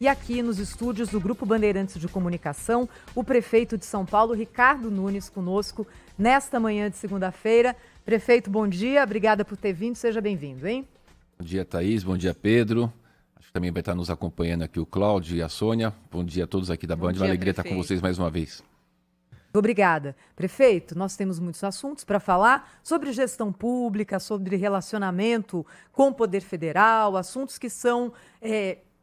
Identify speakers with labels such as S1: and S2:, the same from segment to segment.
S1: E aqui nos estúdios do Grupo Bandeirantes de Comunicação, o prefeito de São Paulo, Ricardo Nunes, conosco nesta manhã de segunda-feira. Prefeito, bom dia, obrigada por ter vindo, seja bem-vindo, hein?
S2: Bom dia, Thaís, bom dia, Pedro. Acho que também vai estar nos acompanhando aqui o Cláudio e a Sônia. Bom dia a todos aqui da Band, uma alegria estar com vocês mais uma vez.
S1: Obrigada. Prefeito, nós temos muitos assuntos para falar sobre gestão pública, sobre relacionamento com o Poder Federal, assuntos que são...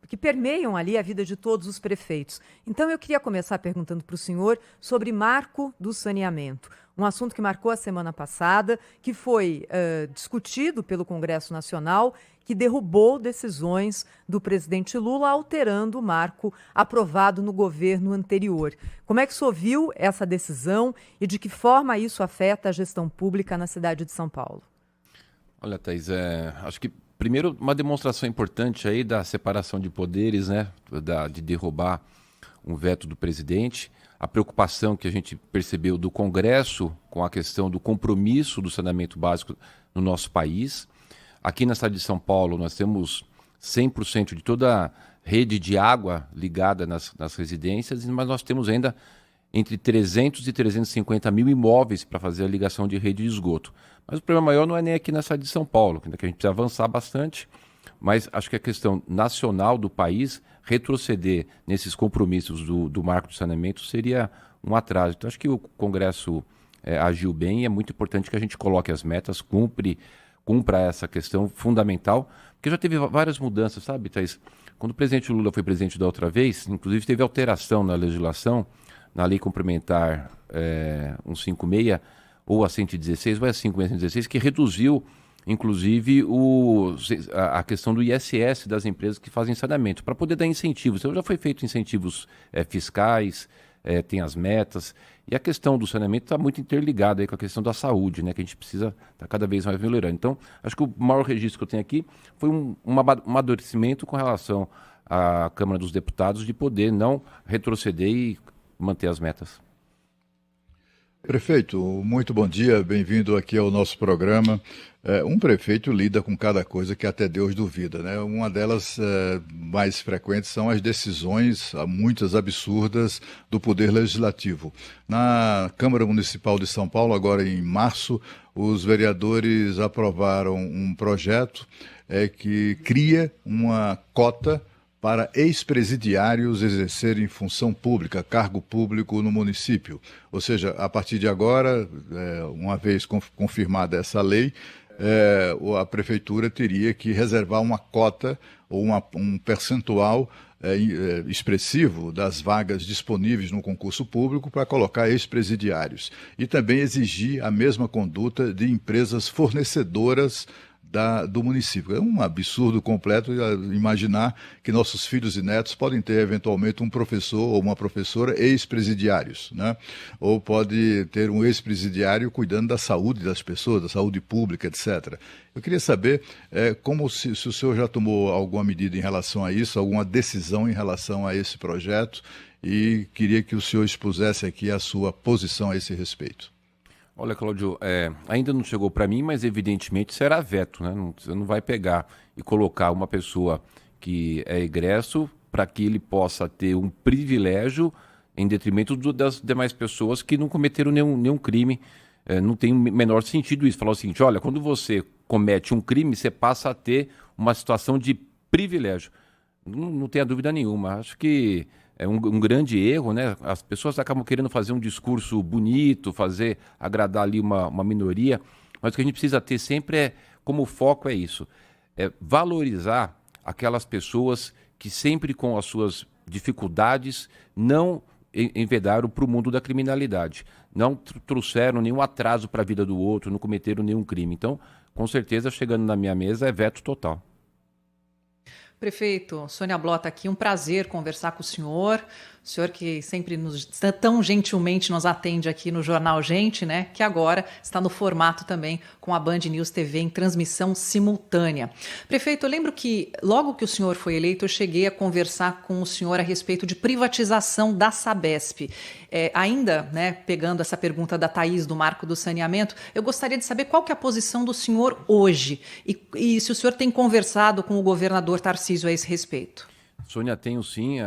S1: que permeiam ali a vida de todos os prefeitos. Então, eu queria começar perguntando para o senhor sobre marco do saneamento, um assunto que marcou a semana passada, que foi discutido pelo Congresso Nacional, que derrubou decisões do presidente Lula, alterando o marco aprovado no governo anterior. Como é que o senhor viu essa decisão e de que forma isso afeta a gestão pública na cidade de São Paulo?
S2: Olha, Thaís, acho que primeiro uma demonstração importante aí da separação de poderes, né, de derrubar um veto do presidente, a preocupação que a gente percebeu do Congresso com a questão do compromisso do saneamento básico no nosso país. Aqui na cidade de São Paulo nós temos 100% de toda a rede de água ligada nas residências, mas nós temos ainda entre 300 e 350 mil imóveis para fazer a ligação de rede de esgoto. Mas o problema maior não é nem aqui na cidade de São Paulo, que a gente precisa avançar bastante, mas acho que a questão nacional do país, retroceder nesses compromissos do marco do saneamento seria um atraso. Então acho que o Congresso agiu bem e é muito importante que a gente coloque as metas, cumpra essa questão fundamental, porque já teve várias mudanças, sabe, Thaís? Quando o presidente Lula foi presidente da outra vez, inclusive teve alteração na legislação, na Lei Complementar 156, ou a 116, ou a 5.116, que reduziu, inclusive, a questão do ISS das empresas que fazem saneamento, para poder dar incentivos. Então, já foi feito incentivos fiscais, tem as metas, e a questão do saneamento está muito interligada aí com a questão da saúde, né, que a gente precisa estar cada vez mais melhorando. Então, acho que o maior registro que eu tenho aqui foi um amadurecimento com relação à Câmara dos Deputados de poder não retroceder e manter as metas.
S3: Prefeito, muito bom dia, bem-vindo aqui ao nosso programa. Um prefeito lida com cada coisa que até Deus duvida, né? Uma delas mais frequentes são as decisões, muitas absurdas, do Poder Legislativo. Na Câmara Municipal de São Paulo, agora em março, os vereadores aprovaram um projeto que cria uma cota para ex-presidiários exercerem função pública, cargo público no município. Ou seja, a partir de agora, uma vez confirmada essa lei, a prefeitura teria que reservar uma cota ou um percentual expressivo das vagas disponíveis no concurso público para colocar ex-presidiários. E também exigir a mesma conduta de empresas fornecedoras do município. É um absurdo completo imaginar que nossos filhos e netos podem ter eventualmente um professor ou uma professora ex-presidiários, né? Ou pode ter um ex-presidiário cuidando da saúde das pessoas, da saúde pública, etc. Eu queria saber se o senhor já tomou alguma medida em relação a isso, alguma decisão em relação a esse projeto, e queria que o senhor expusesse aqui a sua posição a esse respeito.
S2: Olha, Cláudio, ainda não chegou para mim, mas evidentemente será veto, né? Você não vai pegar e colocar uma pessoa que é egresso para que ele possa ter um privilégio em detrimento das demais pessoas que não cometeram nenhum crime. Não tem o menor sentido isso. Falar o seguinte, olha, quando você comete um crime, você passa a ter uma situação de privilégio. Não tenha dúvida nenhuma. Acho que é um grande erro, né? As pessoas acabam querendo fazer um discurso bonito, agradar ali uma minoria, mas o que a gente precisa ter sempre como foco é isso, valorizar aquelas pessoas que sempre com as suas dificuldades não envedaram para o mundo da criminalidade, não trouxeram nenhum atraso para a vida do outro, não cometeram nenhum crime. Então, com certeza, chegando na minha mesa é veto total.
S4: Prefeito, Sônia Blota aqui, um prazer conversar com o senhor que sempre tão gentilmente nos atende aqui no Jornal Gente, né? Que agora está no formato também com a Band News TV em transmissão simultânea. Prefeito, eu lembro que logo que o senhor foi eleito, eu cheguei a conversar com o senhor a respeito de privatização da Sabesp. Ainda, né, pegando essa pergunta da Thaís do Marco do Saneamento, eu gostaria de saber qual que é a posição do senhor hoje e se o senhor tem conversado com o governador Tarcísio a esse respeito.
S2: Sônia, tenho sim.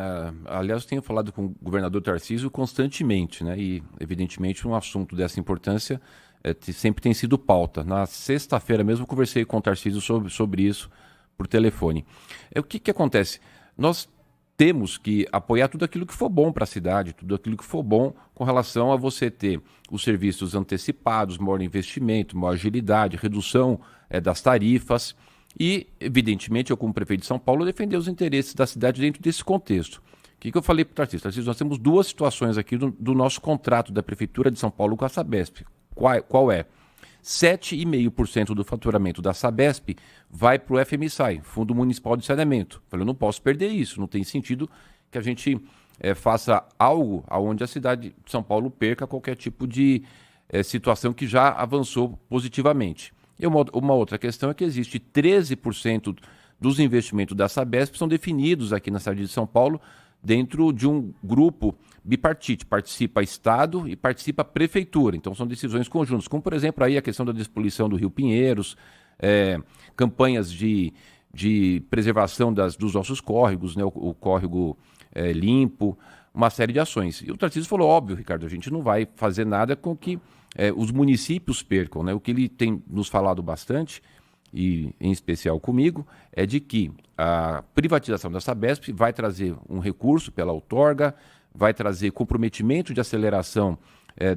S2: Aliás, eu tenho falado com o governador Tarcísio constantemente, né? E, evidentemente, um assunto dessa importância sempre tem sido pauta. Na sexta-feira mesmo, eu conversei com o Tarcísio sobre isso por telefone. O que acontece? Nós temos que apoiar tudo aquilo que for bom para a cidade, tudo aquilo que for bom com relação a você ter os serviços antecipados, maior investimento, maior agilidade, redução das tarifas. E, evidentemente, eu, como prefeito de São Paulo, defender os interesses da cidade dentro desse contexto. O que eu falei para o Tarcísio? Tarcísio, nós temos duas situações aqui do nosso contrato da Prefeitura de São Paulo com a Sabesp. Qual é? 7,5% do faturamento da Sabesp vai para o FMSAI, Fundo Municipal de Saneamento. Eu falei, eu não posso perder isso, não tem sentido que a gente faça algo onde a cidade de São Paulo perca qualquer tipo de situação que já avançou positivamente. E uma outra questão é que existe 13% dos investimentos da Sabesp são definidos aqui na cidade de São Paulo dentro de um grupo bipartite. Participa Estado e participa Prefeitura. Então são decisões conjuntas, como por exemplo aí a questão da despoluição do Rio Pinheiros, campanhas de preservação dos nossos córregos, né, o córrego limpo, uma série de ações. E o Tarcísio falou, óbvio, Ricardo, a gente não vai fazer nada com que os municípios percam, né? O que ele tem nos falado bastante, e em especial comigo, é de que a privatização da Sabesp vai trazer um recurso pela outorga, vai trazer comprometimento de aceleração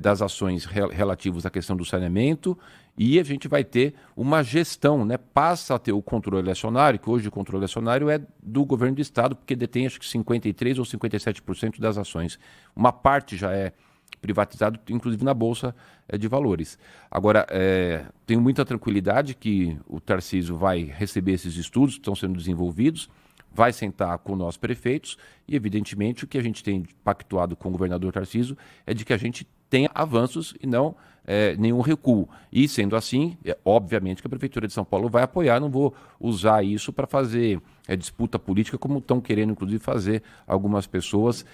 S2: das ações relativas à questão do saneamento, e a gente vai ter uma gestão, né? Passa a ter o controle acionário, que hoje o controle acionário é do governo do estado, porque detém acho que 53% ou 57% das ações. Uma parte já é privatizado, inclusive na Bolsa de Valores. Agora, tenho muita tranquilidade que o Tarcísio vai receber esses estudos que estão sendo desenvolvidos, vai sentar com nós prefeitos e, evidentemente, o que a gente tem pactuado com o governador Tarcísio é de que a gente tenha avanços e não nenhum recuo. E, sendo assim, obviamente que a Prefeitura de São Paulo vai apoiar, não vou usar isso para fazer disputa política, como estão querendo, inclusive, fazer algumas pessoas,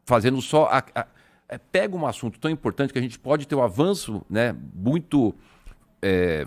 S2: fazendo só... pega um assunto tão importante que a gente pode ter um avanço, né, muito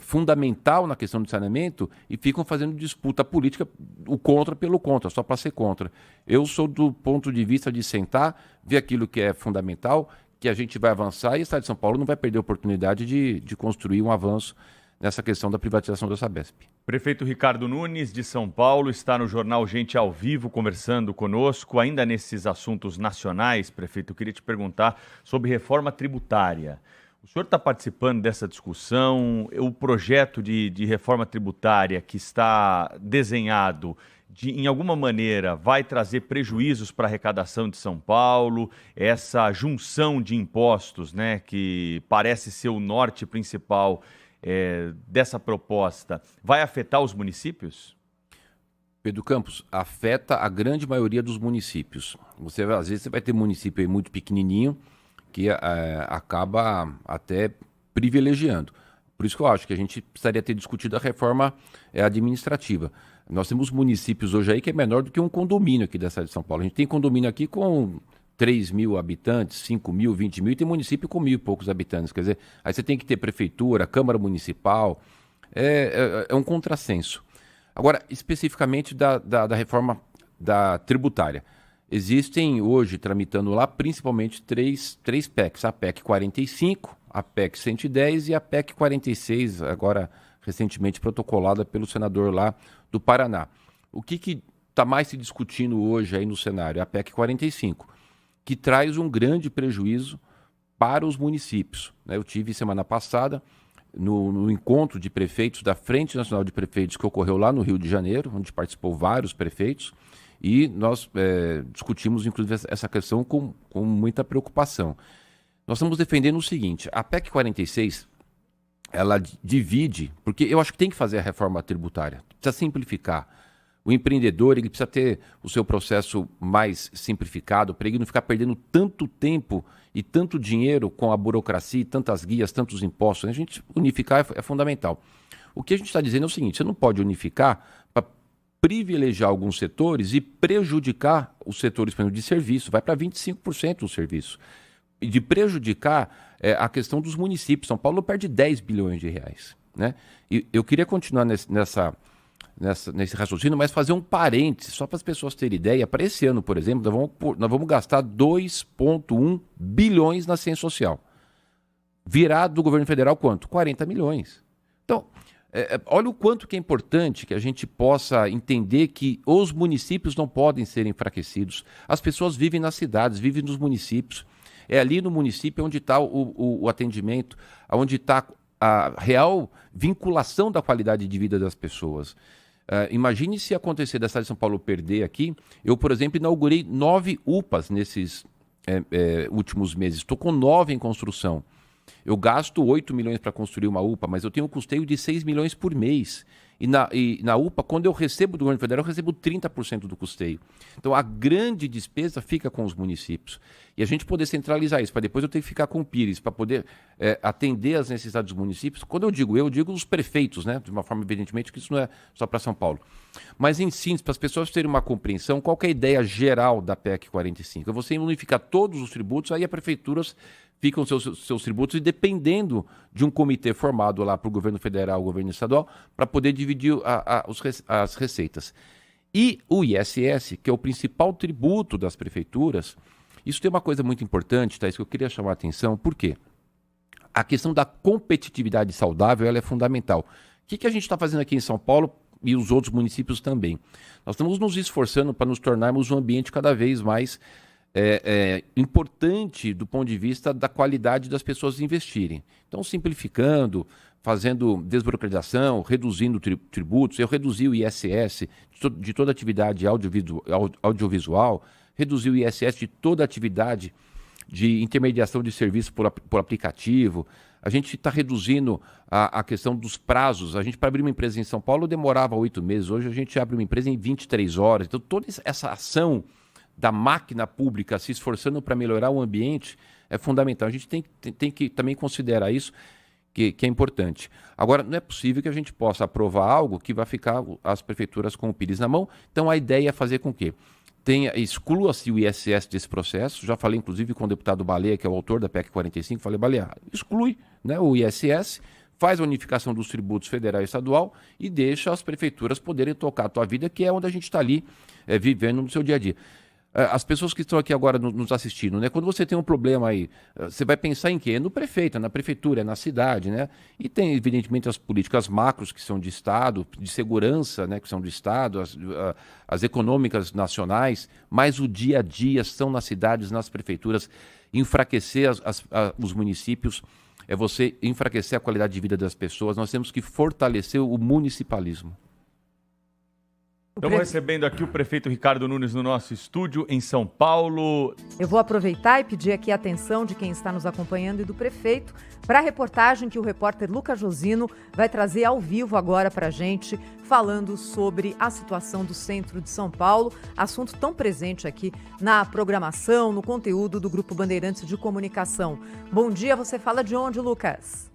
S2: fundamental na questão do saneamento e ficam fazendo disputa política, o contra pelo contra, só para ser contra. Eu sou do ponto de vista de sentar, ver aquilo que é fundamental, que a gente vai avançar e o Estado de São Paulo não vai perder a oportunidade de construir um avanço nessa questão da privatização da Sabesp.
S5: Prefeito Ricardo Nunes, de São Paulo, está no Jornal Gente ao Vivo, conversando conosco. Ainda nesses assuntos nacionais, prefeito, eu queria te perguntar sobre reforma tributária. O senhor está participando dessa discussão? O projeto de reforma tributária que está desenhado, em alguma maneira, vai trazer prejuízos para a arrecadação de São Paulo? Essa junção de impostos, né, que parece ser o norte principal dessa proposta, vai afetar os municípios?
S2: Pedro Campos, afeta a grande maioria dos municípios. Às vezes você vai ter município aí muito pequenininho que acaba até privilegiando. Por isso que eu acho que a gente precisaria ter discutido a reforma administrativa. Nós temos municípios hoje aí que é menor do que um condomínio aqui da cidade de São Paulo. A gente tem condomínio aqui com 3 mil habitantes, 5 mil, 20 mil, e tem município com 1.000 e poucos habitantes. Quer dizer, aí você tem que ter prefeitura, Câmara Municipal, é um contrassenso. Agora, especificamente da reforma da tributária. Existem hoje, tramitando lá, principalmente três PECs. A PEC 45, a PEC 110 e a PEC 46, agora recentemente protocolada pelo senador lá do Paraná. O que está mais se discutindo hoje aí no cenário? É a PEC 45, que traz um grande prejuízo para os municípios. Eu tive semana passada no encontro de prefeitos da Frente Nacional de Prefeitos que ocorreu lá no Rio de Janeiro, onde participou vários prefeitos, e nós discutimos, inclusive, essa questão com muita preocupação. Nós estamos defendendo o seguinte: a PEC 46, ela divide, porque eu acho que tem que fazer a reforma tributária, precisa simplificar. O empreendedor, ele precisa ter o seu processo mais simplificado, para ele não ficar perdendo tanto tempo e tanto dinheiro com a burocracia, tantas guias, tantos impostos. A gente unificar é fundamental. O que a gente está dizendo é o seguinte: você não pode unificar para privilegiar alguns setores e prejudicar os setores, por exemplo, de serviço. Vai para 25% o serviço. E de prejudicar a questão dos municípios. São Paulo perde 10 bilhões de reais. Né? E eu queria continuar nesse raciocínio, mas fazer um parênteses, só para as pessoas terem ideia. Para esse ano, por exemplo, nós vamos gastar 2,1 bilhões na ciência social. Virado do governo federal quanto? 40 milhões. Então, olha o quanto que é importante que a gente possa entender que os municípios não podem ser enfraquecidos. As pessoas vivem nas cidades, vivem nos municípios. É ali no município onde está o atendimento, onde está a real vinculação da qualidade de vida das pessoas. Imagine se acontecer da cidade de São Paulo perder aqui. Eu, por exemplo, inaugurei 9 UPAs nesses últimos meses. Estou com 9 em construção. Eu gasto 8 milhões para construir uma UPA, mas eu tenho um custeio de 6 milhões por mês. E na UPA, quando eu recebo do governo federal, eu recebo 30% do custeio. Então, a grande despesa fica com os municípios. E a gente poder centralizar isso, para depois eu ter que ficar com o Pires, para poder atender as necessidades dos municípios. Quando eu digo os prefeitos, né? De uma forma, evidentemente, que isso não é só para São Paulo. Mas, em síntese, para as pessoas terem uma compreensão, qual que é a ideia geral da PEC 45? É você unificar todos os tributos, aí as prefeituras ficam seus tributos, e dependendo de um comitê formado lá para o governo federal, o governo estadual, para poder dividir as receitas. E o ISS, que é o principal tributo das prefeituras, isso tem uma coisa muito importante, Thaís, que eu queria chamar a atenção. Por quê? A questão da competitividade saudável ela é fundamental. O que a gente está fazendo aqui em São Paulo e os outros municípios também? Nós estamos nos esforçando para nos tornarmos um ambiente cada vez mais importante do ponto de vista da qualidade das pessoas investirem. Então, simplificando, fazendo desburocratização, reduzindo tributos. Eu reduzi o ISS de toda atividade audiovisual, reduzi o ISS de toda atividade de intermediação de serviço por aplicativo. A gente está reduzindo a questão dos prazos. A gente, para abrir uma empresa em São Paulo, demorava 8 meses. Hoje a gente abre uma empresa em 23 horas. Então, toda essa ação da máquina pública se esforçando para melhorar o ambiente é fundamental. A gente tem que também considerar isso, que é importante. Agora, não é possível que a gente possa aprovar algo que vai ficar as prefeituras com o Pires na mão. Então, a ideia é fazer com que exclua-se o ISS desse processo. Já falei, inclusive, com o deputado Baleia, que é o autor da PEC 45, falei, Baleia, exclui, né, o ISS, faz a unificação dos tributos federal e estadual e deixa as prefeituras poderem tocar a tua vida, que é onde a gente está ali vivendo no seu dia a dia. As pessoas que estão aqui agora nos assistindo, né? Quando você tem um problema aí, você vai pensar em quê? É no prefeito, é na prefeitura, é na cidade, né? E tem, evidentemente, as políticas macros, que são de Estado, de segurança, né? Que são do Estado, as econômicas nacionais, mas o dia a dia são nas cidades, nas prefeituras. Enfraquecer os municípios é você enfraquecer a qualidade de vida das pessoas. Nós temos que fortalecer o municipalismo.
S5: Estamos recebendo aqui o prefeito Ricardo Nunes no nosso estúdio em São Paulo.
S1: Eu vou aproveitar e pedir aqui a atenção de quem está nos acompanhando e do prefeito para a reportagem que o repórter Lucas Josino vai trazer ao vivo agora para a gente, falando sobre a situação do centro de São Paulo, assunto tão presente aqui na programação, no conteúdo do Grupo Bandeirantes de Comunicação. Bom dia, você fala de onde, Lucas?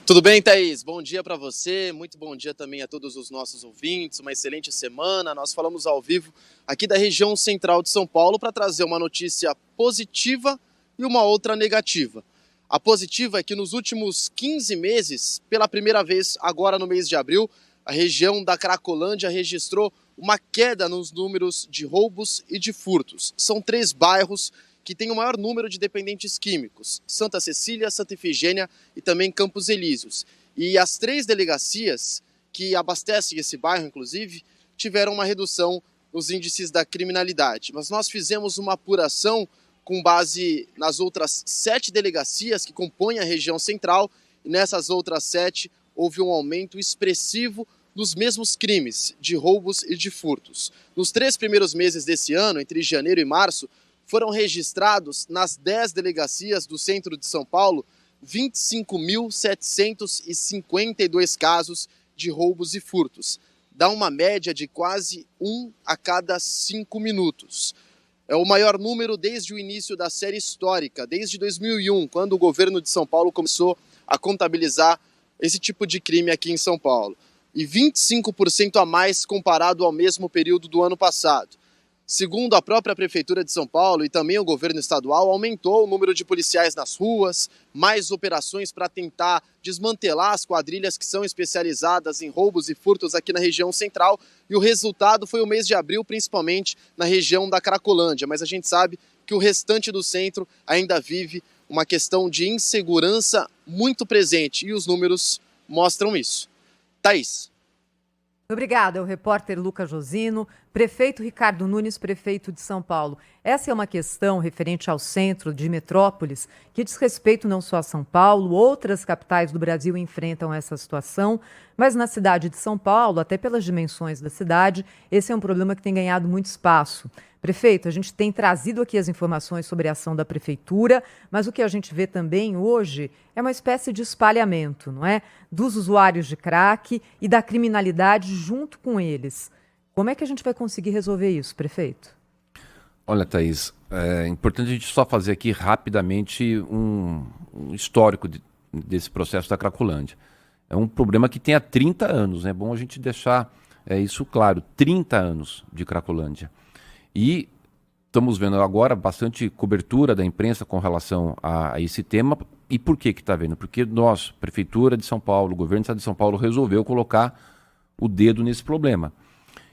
S6: Tudo bem, Thaís? Bom dia para você, muito bom dia também a todos os nossos ouvintes, uma excelente semana. Nós falamos ao vivo aqui da região central de São Paulo para trazer uma notícia positiva e uma outra negativa. A positiva é que nos últimos 15 meses, pela primeira vez agora no mês de abril, a região da Cracolândia registrou uma queda nos números de roubos e de furtos. São 3 bairros que tem o maior número de dependentes químicos: Santa Cecília, Santa Efigênia e também Campos Elíseos. E as 3 delegacias que abastecem esse bairro, inclusive, tiveram uma redução nos índices da criminalidade. Mas nós fizemos uma apuração com base nas outras 7 delegacias que compõem a região central, e nessas outras 7 houve um aumento expressivo dos mesmos crimes de roubos e de furtos. Nos 3 primeiros meses desse ano, entre janeiro e março, foram registrados nas 10 delegacias do centro de São Paulo 25.752 casos de roubos e furtos. Dá uma média de quase 1 a cada 5 minutos. É o maior número desde o início da série histórica, desde 2001, quando o governo de São Paulo começou a contabilizar esse tipo de crime aqui em São Paulo. E 25% a mais comparado ao mesmo período do ano passado. Segundo a própria Prefeitura de São Paulo e também o governo estadual, aumentou o número de policiais nas ruas, mais operações para tentar desmantelar as quadrilhas que são especializadas em roubos e furtos aqui na região central. E o resultado foi o mês de abril, principalmente na região da Cracolândia. Mas a gente sabe que o restante do centro ainda vive uma questão de insegurança muito presente e os números mostram isso. Thaís.
S1: Obrigada, é o repórter Lucas Josino. Prefeito Ricardo Nunes, prefeito de São Paulo. Essa é uma questão referente ao centro de metrópoles que diz respeito não só a São Paulo, outras capitais do Brasil enfrentam essa situação, mas na cidade de São Paulo, até pelas dimensões da cidade, esse é um problema que tem ganhado muito espaço. Prefeito, a gente tem trazido aqui as informações sobre a ação da prefeitura, mas o que a gente vê também hoje é uma espécie de espalhamento, não é? Dos usuários de crack e da criminalidade junto com eles. Como é que a gente vai conseguir resolver isso, prefeito?
S2: Olha, Thaís, é importante a gente só fazer aqui rapidamente um histórico desse processo da Cracolândia. É um problema que tem há 30 anos, né? É bom a gente deixar isso claro, 30 anos de Cracolândia. E estamos vendo agora bastante cobertura da imprensa com relação a esse tema. E por que está vendo? Porque nós, Prefeitura de São Paulo, o Governo do Estado de São Paulo, resolveu colocar o dedo nesse problema.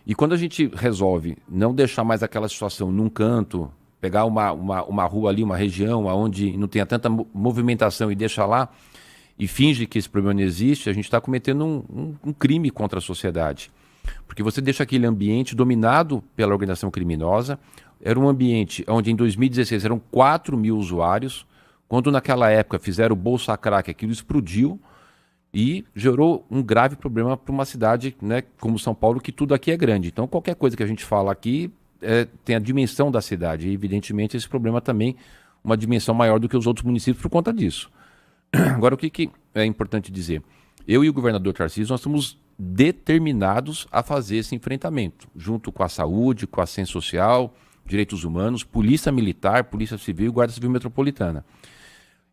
S2: E quando a gente resolve não deixar mais aquela situação num canto, pegar uma rua ali, uma região onde não tenha tanta movimentação e deixa lá, e finge que esse problema não existe, a gente está cometendo um crime contra a sociedade. Porque você deixa aquele ambiente dominado pela organização criminosa. Era um ambiente onde em 2016 eram 4 mil usuários. Quando naquela época fizeram o Bolsa Crack, aquilo explodiu e gerou um grave problema para uma cidade, né, como São Paulo, que tudo aqui é grande. Então qualquer coisa que a gente fala aqui tem a dimensão da cidade. E evidentemente esse problema também uma dimensão maior do que os outros municípios por conta disso. Agora o que é importante dizer? Eu e o governador Tarcísio, nós estamos determinados a fazer esse enfrentamento, junto com a saúde, com a ciência social, direitos humanos, polícia militar, polícia civil e guarda civil metropolitana.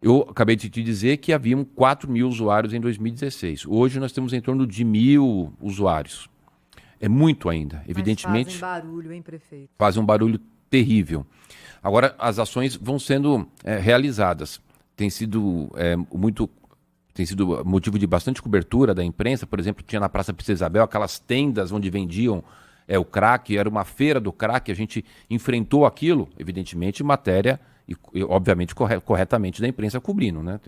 S2: Eu acabei de te dizer que haviam 4 mil usuários em 2016. Hoje nós temos em torno de 1.000 usuários. É muito ainda, evidentemente.
S1: Mas fazem barulho, hein, prefeito?
S2: Fazem um barulho terrível. Agora, as ações vão sendo realizadas. Tem sido motivo de bastante cobertura da imprensa. Por exemplo, tinha na Praça Princesa Isabel aquelas tendas onde vendiam o crack, era uma feira do crack, a gente enfrentou aquilo, evidentemente, matéria e obviamente corretamente da imprensa cobrindo, né?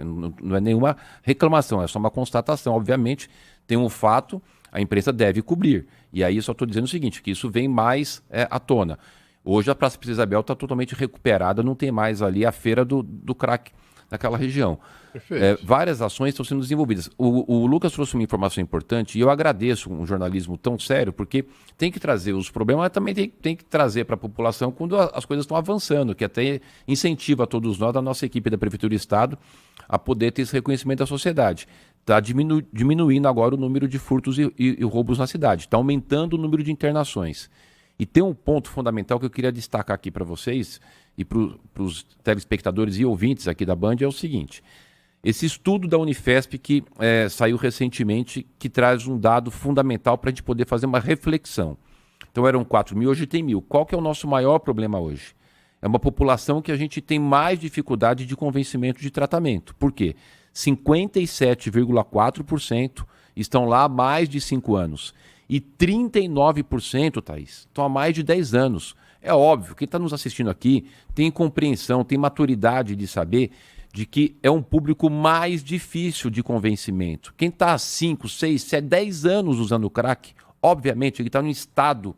S2: Não é nenhuma reclamação, é só uma constatação. Obviamente tem um fato, a imprensa deve cobrir. E aí só estou dizendo o seguinte, que isso vem mais à tona. Hoje a Praça Princesa Isabel está totalmente recuperada, não tem mais ali a feira do crack naquela região. Várias ações estão sendo desenvolvidas. O Lucas trouxe uma informação importante e eu agradeço um jornalismo tão sério, porque tem que trazer os problemas, mas também tem que trazer para a população quando as coisas estão avançando, que até incentiva a todos nós, da nossa equipe da Prefeitura e Estado, a poder ter esse reconhecimento da sociedade. Está diminuindo agora o número de furtos e roubos na cidade, está aumentando o número de internações. E tem um ponto fundamental que eu queria destacar aqui para vocês e para os telespectadores e ouvintes aqui da Band, é o seguinte: esse estudo da Unifesp que saiu recentemente, que traz um dado fundamental para a gente poder fazer uma reflexão. Então eram 4 mil, hoje tem 1.000. Qual que é o nosso maior problema hoje? É uma população que a gente tem mais dificuldade de convencimento de tratamento. Por quê? 57,4% estão lá há mais de 5 anos. E 39%, Thaís, estão há mais de 10 anos. É óbvio, quem está nos assistindo aqui tem compreensão, tem maturidade de saber de que é um público mais difícil de convencimento. Quem está há 5, 6, 7, 10 anos usando crack, obviamente ele está num estado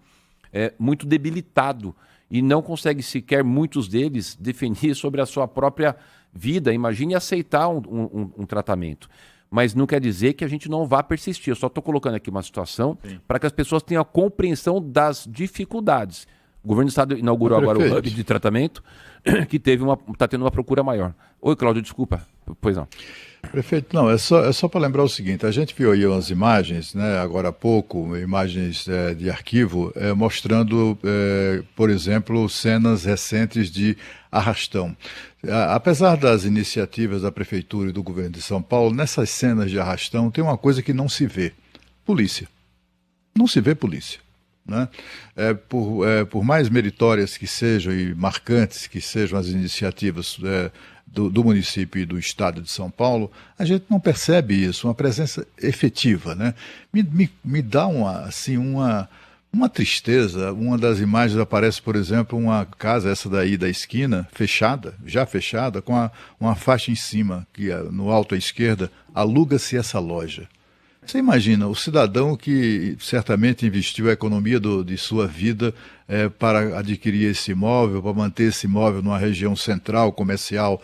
S2: muito debilitado e não consegue sequer, muitos deles, definir sobre a sua própria vida. Imagine aceitar um tratamento. Mas não quer dizer que a gente não vá persistir. Eu só estou colocando aqui uma situação para que as pessoas tenham a compreensão das dificuldades. O governo do estado inaugurou agora o hub de tratamento, que está tendo uma procura maior. Oi, Cláudio, desculpa. Pois não.
S3: Prefeito, não, é só para lembrar o seguinte: a gente viu aí umas imagens, né, agora há pouco, imagens de arquivo, mostrando, por exemplo, cenas recentes de arrastão. Apesar das iniciativas da Prefeitura e do Governo de São Paulo, nessas cenas de arrastão tem uma coisa que não se vê: polícia. Não se vê polícia. né? Por mais meritórias que sejam e marcantes que sejam as iniciativas do município e do estado de São Paulo, a gente não percebe isso, uma presença efetiva, né? Me dá uma tristeza. Uma das imagens aparece, por exemplo, uma casa, essa daí da esquina, já fechada, com uma faixa em cima, que no alto à esquerda, aluga-se essa loja. Você imagina, o cidadão que certamente investiu a economia de sua vida para adquirir esse imóvel, para manter esse imóvel numa região central, comercial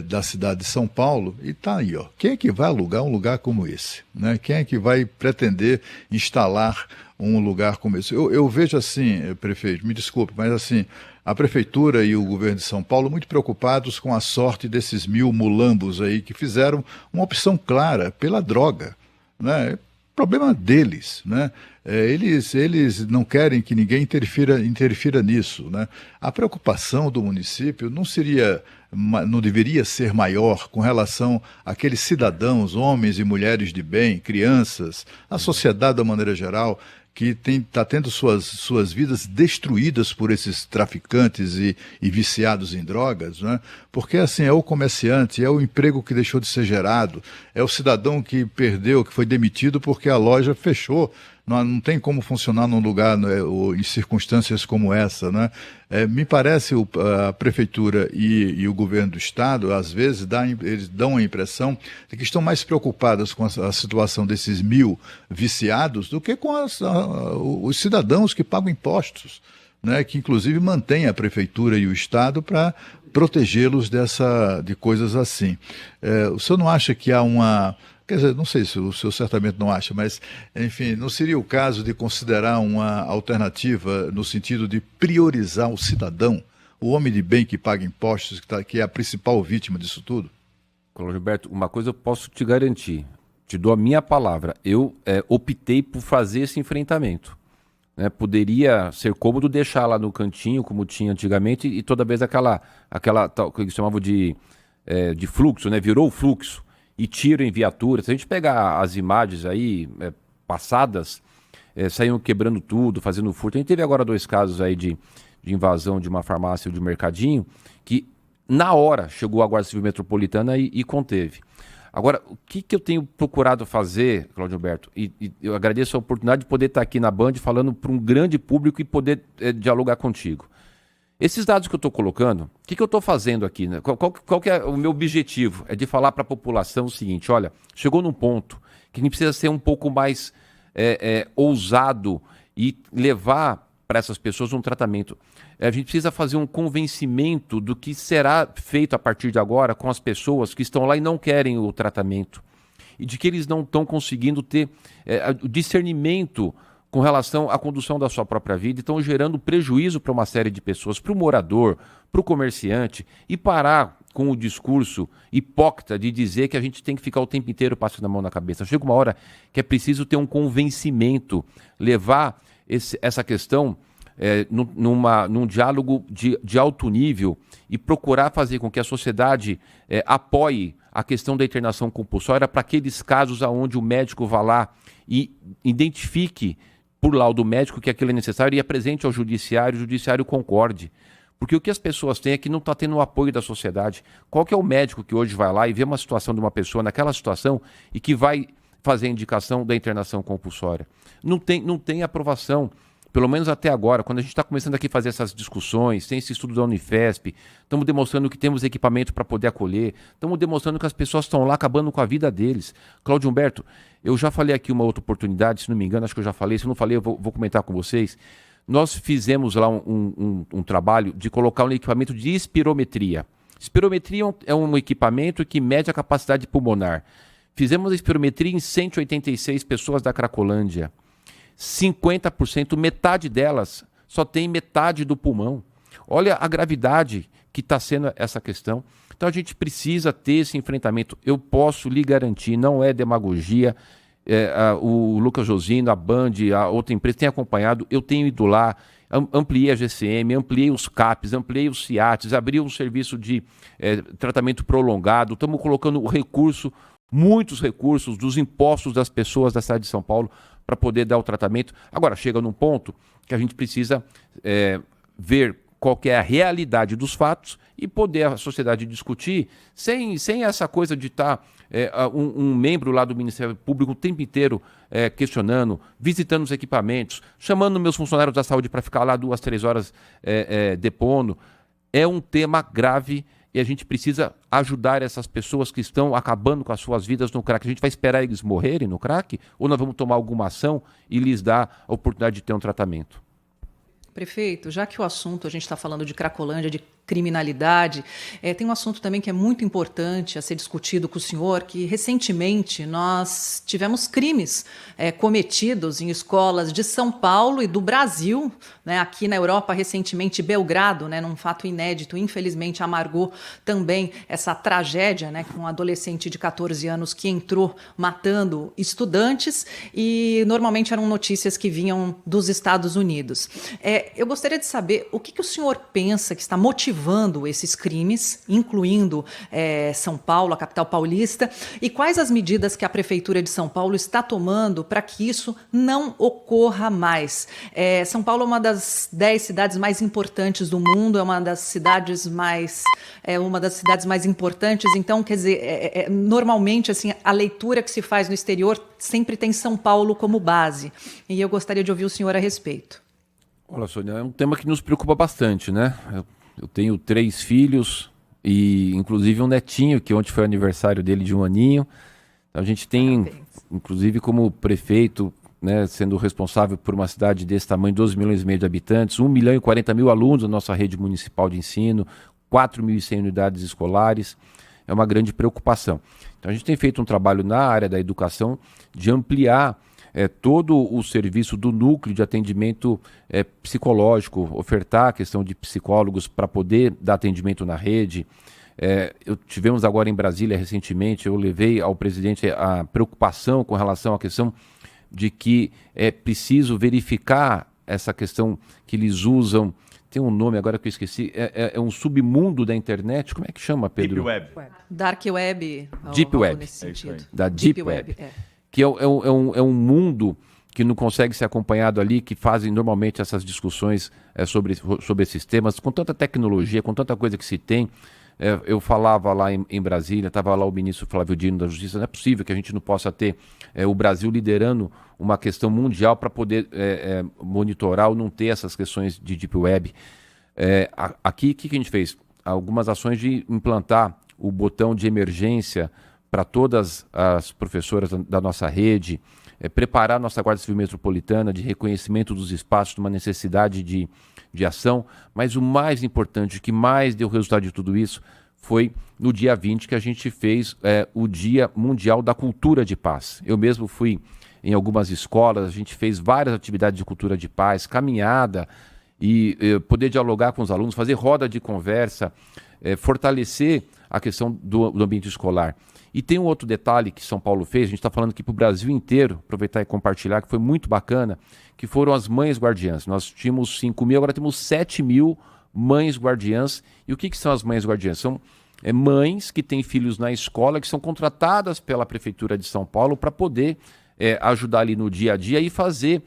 S3: da cidade de São Paulo, e está aí, ó. Quem é que vai alugar um lugar como esse, né? Quem é que vai pretender instalar um lugar como esse? Eu vejo assim, prefeito, me desculpe, mas assim, a prefeitura e o governo de São Paulo muito preocupados com a sorte desses 1000 mulambos aí que fizeram uma opção clara pela droga, né? Problema deles, né? Eles não querem que ninguém interfira nisso, né? A preocupação do município não deveria ser maior com relação àqueles cidadãos, homens e mulheres de bem, crianças, a sociedade da maneira geral, que está tendo suas vidas destruídas por esses traficantes e viciados em drogas, né? Porque assim, é o comerciante, é o emprego que deixou de ser gerado, é o cidadão que perdeu, que foi demitido porque a loja fechou. Não tem como funcionar num lugar, né, ou em circunstâncias como essa, né? Me parece a prefeitura e o governo do estado, às vezes, eles dão a impressão de que estão mais preocupados com a situação desses 1000 viciados do que com os cidadãos que pagam impostos, né? Que inclusive mantém a prefeitura e o estado para protegê-los de coisas assim. O senhor não acha que há quer dizer, não sei se o senhor certamente não acha, mas, enfim, não seria o caso de considerar uma alternativa no sentido de priorizar o cidadão, o homem de bem que paga impostos, que é a principal vítima disso tudo?
S2: Cláudio Gilberto, uma coisa eu posso te garantir, te dou a minha palavra, eu optei por fazer esse enfrentamento. Né? Poderia ser cômodo deixar lá no cantinho, como tinha antigamente, e toda vez aquela tal, que eles chamavam de fluxo, né? Virou o fluxo. E tiro em viaturas. Se a gente pegar as imagens aí passadas, saíam quebrando tudo, fazendo furto. A gente teve agora 2 casos aí de invasão de uma farmácia ou de um mercadinho, que na hora chegou a Guarda Civil Metropolitana e conteve. Agora, o que eu tenho procurado fazer, Cláudio Gilberto, e eu agradeço a oportunidade de poder estar aqui na Band falando para um grande público e poder dialogar contigo. Esses dados que eu estou colocando, o que eu estou fazendo aqui? Né? Qual que é o meu objetivo? É de falar para a população o seguinte: olha, chegou num ponto que a gente precisa ser um pouco mais ousado e levar para essas pessoas um tratamento. A gente precisa fazer um convencimento do que será feito a partir de agora com as pessoas que estão lá e não querem o tratamento. E de que eles não estão conseguindo ter o discernimento com relação à condução da sua própria vida, estão gerando prejuízo para uma série de pessoas, para o morador, para o comerciante, e parar com o discurso hipócrita de dizer que a gente tem que ficar o tempo inteiro passando a mão na cabeça. Chega uma hora que é preciso ter um convencimento, levar essa questão num diálogo de alto nível e procurar fazer com que a sociedade apoie a questão da internação compulsória para aqueles casos onde o médico vá lá e identifique por laudo médico que aquilo é necessário e apresente ao judiciário, o judiciário concorde. Porque o que as pessoas têm é que não está tendo o apoio da sociedade. Qual que é o médico que hoje vai lá e vê uma situação de uma pessoa naquela situação e que vai fazer a indicação da internação compulsória? Não tem aprovação. Pelo menos até agora, quando a gente está começando aqui a fazer essas discussões, tem esse estudo da Unifesp, estamos demonstrando que temos equipamento para poder acolher, estamos demonstrando que as pessoas estão lá acabando com a vida deles. Cláudio Humberto, eu já falei aqui uma outra oportunidade, se não me engano, acho que eu já falei, se eu não falei eu vou comentar com vocês. Nós fizemos lá um trabalho de colocar um equipamento de espirometria. Espirometria é um equipamento que mede a capacidade pulmonar. Fizemos a espirometria em 186 pessoas da Cracolândia. 50%, metade delas só tem metade do pulmão. Olha a gravidade que está sendo essa questão. Então a gente precisa ter esse enfrentamento. Eu posso lhe garantir, não é demagogia. O Lucas Josino, a Band, a outra empresa tem acompanhado. Eu tenho ido lá, ampliei a GCM, ampliei os CAPs, ampliei os CIATs, abri um serviço de tratamento prolongado. Estamos colocando muitos recursos dos impostos das pessoas da cidade de São Paulo para poder dar o tratamento. Agora, chega num ponto que a gente precisa ver qual que é a realidade dos fatos e poder a sociedade discutir sem essa coisa de estar um membro lá do Ministério Público o tempo inteiro questionando, visitando os equipamentos, chamando meus funcionários da saúde para ficar lá 2, 3 horas depondo. É um tema grave e a gente precisa ajudar essas pessoas que estão acabando com as suas vidas no crack. A gente vai esperar eles morrerem no crack ou nós vamos tomar alguma ação e lhes dar a oportunidade de ter um tratamento?
S4: Prefeito, já que o assunto, a gente está falando de Cracolândia, de criminalidade, tem um assunto também que é muito importante a ser discutido com o senhor, que recentemente nós tivemos crimes cometidos em escolas de São Paulo e do Brasil, né, aqui na Europa, recentemente Belgrado, né, num fato inédito, infelizmente amargou também essa tragédia, né, com um adolescente de 14 anos que entrou matando estudantes e normalmente eram notícias que vinham dos Estados Unidos. Eu gostaria de saber o que o senhor pensa que está motivando esses crimes, incluindo São Paulo, a capital paulista, e quais as medidas que a Prefeitura de São Paulo está tomando para que isso não ocorra mais. São Paulo é uma das 10 cidades mais importantes do mundo, é uma das cidades mais importantes, então, quer dizer, normalmente assim, a leitura que se faz no exterior sempre tem São Paulo como base, e eu gostaria de ouvir o senhor a respeito.
S2: Olha, Sônia, é um tema que nos preocupa bastante, né? Eu tenho 3 filhos e inclusive um netinho, que ontem foi o aniversário dele de 1 aninho. A gente tem, inclusive como prefeito, né, sendo responsável por uma cidade desse tamanho, 12 milhões e meio de habitantes, 1 milhão e 40 mil alunos na nossa rede municipal de ensino, 4.100 unidades escolares, é uma grande preocupação. Então a gente tem feito um trabalho na área da educação de ampliar todo o serviço do núcleo de atendimento psicológico, ofertar a questão de psicólogos para poder dar atendimento na rede. Tivemos agora em Brasília recentemente, eu levei ao presidente a preocupação com relação à questão de que é preciso verificar essa questão que eles usam, tem um nome agora que eu esqueci, é um submundo da internet, como é que chama, Pedro?
S5: Deep Web.
S4: Dark Web.
S2: Deep Web.
S4: Nesse sentido.
S2: Da Deep Web. Que é um mundo que não consegue ser acompanhado ali, que fazem normalmente essas discussões sobre esses temas, com tanta tecnologia, com tanta coisa que se tem. Eu falava lá em Brasília, estava lá o ministro Flávio Dino da Justiça, não é possível que a gente não possa ter o Brasil liderando uma questão mundial para poder monitorar ou não ter essas questões de Deep Web. Aqui, o que a gente fez? Algumas ações de implantar o botão de emergência para todas as professoras da nossa rede, preparar nossa Guarda Civil Metropolitana de reconhecimento dos espaços, de uma necessidade de ação, mas o mais importante, o que mais deu resultado de tudo isso, foi no dia 20 que a gente fez o Dia Mundial da Cultura de Paz. Eu mesmo fui em algumas escolas, a gente fez várias atividades de cultura de paz, caminhada, e poder dialogar com os alunos, fazer roda de conversa, fortalecer a questão do ambiente escolar. E tem um outro detalhe que São Paulo fez, a gente está falando aqui para o Brasil inteiro, aproveitar e compartilhar, que foi muito bacana, que foram as mães guardiãs. Nós tínhamos 5 mil, agora temos 7 mil mães guardiãs. E o que são as mães guardiãs? São mães que têm filhos na escola, que são contratadas pela Prefeitura de São Paulo para poder ajudar ali no dia a dia e fazer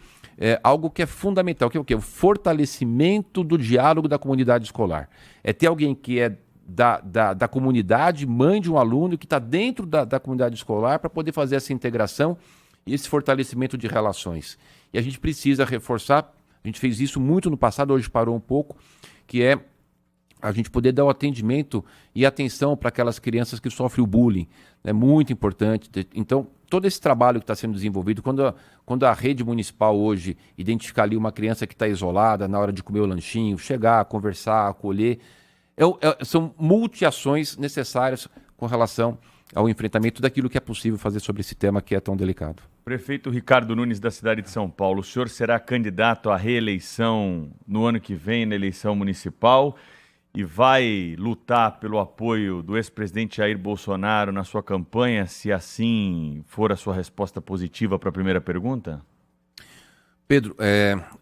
S2: algo que é fundamental, que é o quê? O fortalecimento do diálogo da comunidade escolar. É ter alguém que é da comunidade, mãe de um aluno que está dentro da comunidade escolar para poder fazer essa integração e esse fortalecimento de relações. E a gente precisa reforçar, a gente fez isso muito no passado, hoje parou um pouco, que é a gente poder dar o atendimento e atenção para aquelas crianças que sofrem o bullying. É muito importante. Então, todo esse trabalho que está sendo desenvolvido, quando a rede municipal hoje identificar ali uma criança que está isolada na hora de comer o lanchinho, chegar, conversar, acolher, são multi-ações necessárias com relação ao enfrentamento daquilo que é possível fazer sobre esse tema que é tão delicado.
S5: Prefeito Ricardo Nunes, da cidade de São Paulo, o senhor será candidato à reeleição no ano que vem, na eleição municipal, e vai lutar pelo apoio do ex-presidente Jair Bolsonaro na sua campanha, se assim for a sua resposta positiva para a primeira pergunta?
S2: Pedro,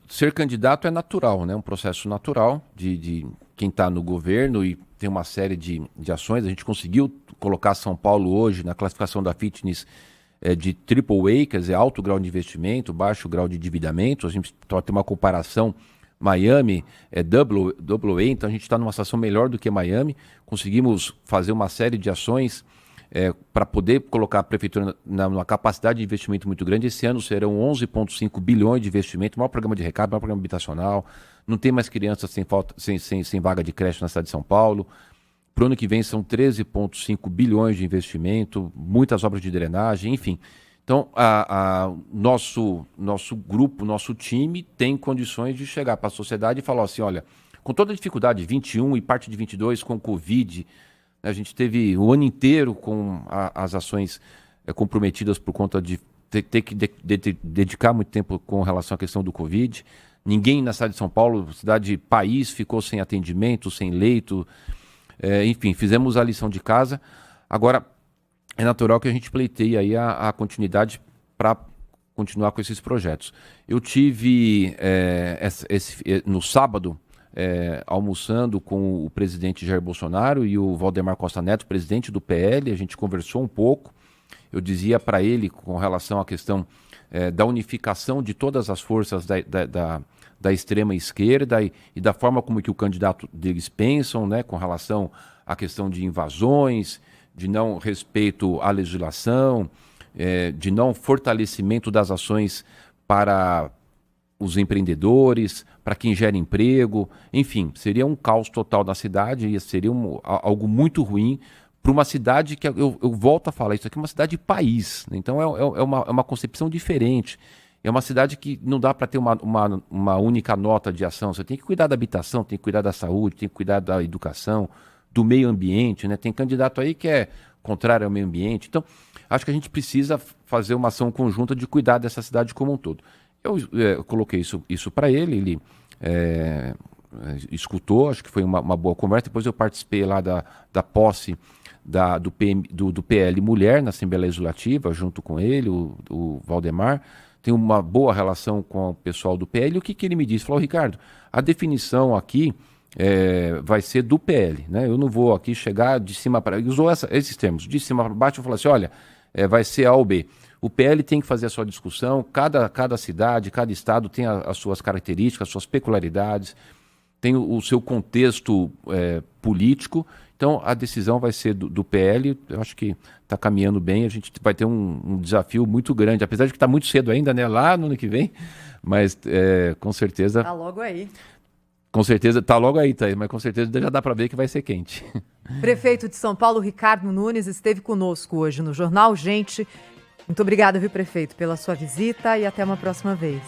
S2: ser candidato é natural, né? Um processo natural de quem está no governo e tem uma série de ações. A gente conseguiu colocar São Paulo hoje na classificação da Fitness de AAA, quer dizer, alto grau de investimento, baixo grau de endividamento. A gente pode ter uma comparação, Miami é AA, então a gente está numa situação melhor do que Miami. Conseguimos fazer uma série de ações para poder colocar a prefeitura numa capacidade de investimento muito grande. Esse ano serão 11,5 bilhões de investimento, maior programa de recado, maior programa habitacional. Não tem mais crianças sem vaga de creche na cidade de São Paulo. Para o ano que vem são 13,5 bilhões de investimento, muitas obras de drenagem, enfim. Então, nosso grupo, nosso time tem condições de chegar para a sociedade e falar assim, olha, com toda a dificuldade, 21 e parte de 22 com Covid, a gente teve o ano inteiro com as ações comprometidas por conta de ter que dedicar muito tempo com relação à questão do Covid. Ninguém na cidade de São Paulo, país, ficou sem atendimento, sem leito. Enfim, fizemos a lição de casa. Agora, é natural que a gente pleiteie aí a continuidade para continuar com esses projetos. Eu tive no sábado almoçando com o presidente Jair Bolsonaro e o Valdemar Costa Neto, presidente do PL. A gente conversou um pouco. Eu dizia para ele com relação à questão da unificação de todas as forças da extrema esquerda e da forma como que o candidato deles pensam, né, com relação à questão de invasões, de não respeito à legislação, de não fortalecimento das ações para os empreendedores, para quem gera emprego, enfim, seria um caos total na cidade e seria algo muito ruim para uma cidade que, eu volto a falar, isso aqui é uma cidade-país, né? Então é uma concepção diferente. É uma cidade que não dá para ter uma única nota de ação. Você tem que cuidar da habitação, tem que cuidar da saúde, tem que cuidar da educação, do meio ambiente, né? Tem candidato aí que é contrário ao meio ambiente. Então, acho que a gente precisa fazer uma ação conjunta de cuidar dessa cidade como um todo. Eu coloquei isso para ele escutou, acho que foi uma boa conversa. Depois eu participei lá da posse do PL Mulher na Assembleia Legislativa, junto com ele, o Valdemar. Tenho uma boa relação com o pessoal do PL. E o que ele me disse? Falou, Ricardo, a definição aqui vai ser do PL, né? Eu não vou aqui chegar de cima para... Ele usou esses termos, de cima para baixo. Eu falei assim, olha, vai ser A ou B. O PL tem que fazer a sua discussão. Cada cidade, cada estado tem as suas características, as suas peculiaridades, tem o seu contexto político. Então, a decisão vai ser do PL. Eu acho que está caminhando bem. A gente vai ter um desafio muito grande, apesar de que está muito cedo ainda, né? Lá no ano que vem. Mas, com certeza...
S1: Está logo aí.
S2: Com certeza, está logo aí, Thaís, mas com certeza já dá para ver que vai ser quente.
S1: Prefeito de São Paulo, Ricardo Nunes, esteve conosco hoje no Jornal Gente. Muito obrigada, viu, prefeito, pela sua visita e até uma próxima vez.